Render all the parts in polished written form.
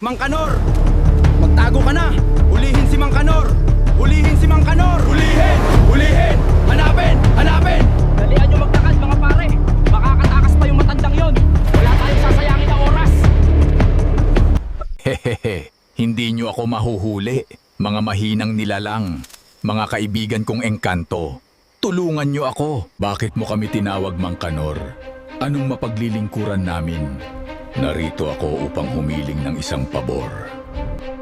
Mang Kanor! Magtago ka na! Hulihin si Mang Kanor! Hulihin si Mang Kanor! Hulihin! Hulihin! Hanapin! Hanapin! Dalian nyo magtakad mga pare! Makakatakas pa yung matandang yon! Wala tayong sasayangin na oras! Hehehe, hindi nyo ako mahuhuli. Mga mahinang nilalang, mga kaibigan kong engkanto. Tulungan nyo ako. Bakit mo kami tinawag, Mang Kanor? Anong mapaglilingkuran namin? Narito ako upang humiling ng isang pabor.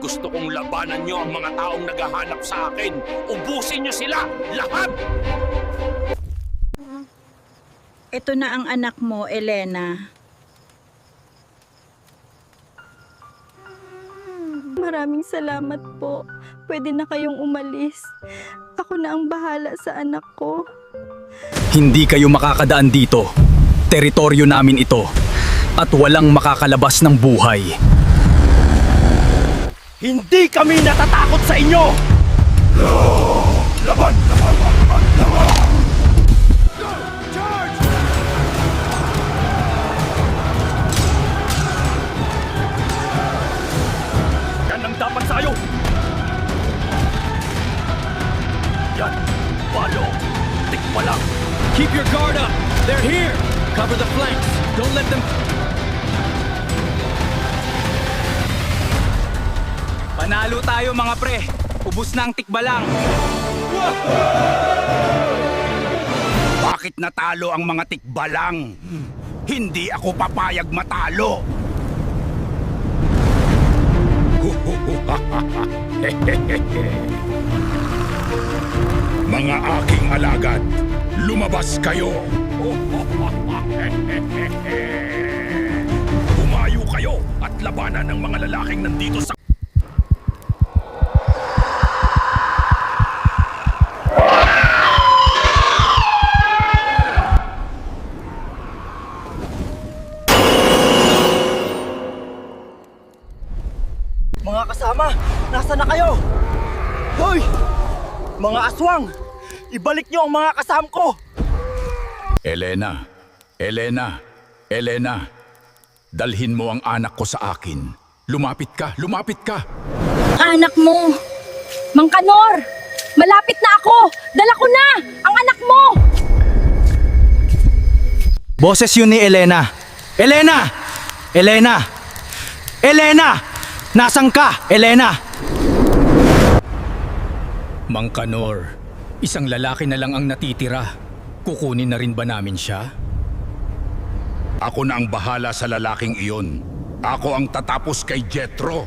Gusto kong labanan nyo ang mga taong naghahanap sa akin. Ubusin nyo sila! Lahat! Ito na ang anak mo, Elena. Maraming salamat po. Pwede na kayong umalis. Ako na ang bahala sa anak ko. Hindi kayo makakadaan dito. Teritoryo namin ito. At walang makakalabas ng buhay. Hindi kami natatakot sa inyo! Laban! Yan ang dapat sa'yo! Yan! Palo! Tikpa lang! Keep your guard up! They're here! Cover the flanks! Don't let them... Panalo tayo mga pre! Ubus na ang tikbalang! Bakit natalo ang mga tikbalang? Hindi ako papayag matalo! Mga aking alagad, lumabas kayo! Humayo kayo at labanan ng mga lalaking nandito sa... Mga kasama, nasa na kayo? Hoy! Mga aswang! Ibalik nyo ang mga kasam ko! Elena, Elena, Elena. Dalhin mo ang anak ko sa akin. Lumapit ka, lumapit ka. Anak mo! Mang Kanor! Malapit na ako! Dala ko na! Ang anak mo! Boses yun ni Elena! Elena! Elena! Elena! Nasaan ka, Elena? Mang Kanor, isang lalaki na lang ang natitira. Kukunin na rin ba namin siya? Ako na ang bahala sa lalaking iyon. Ako ang tatapos kay Jethro.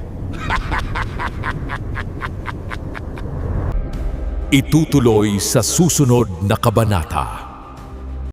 Itutuloy sa susunod na kabanata.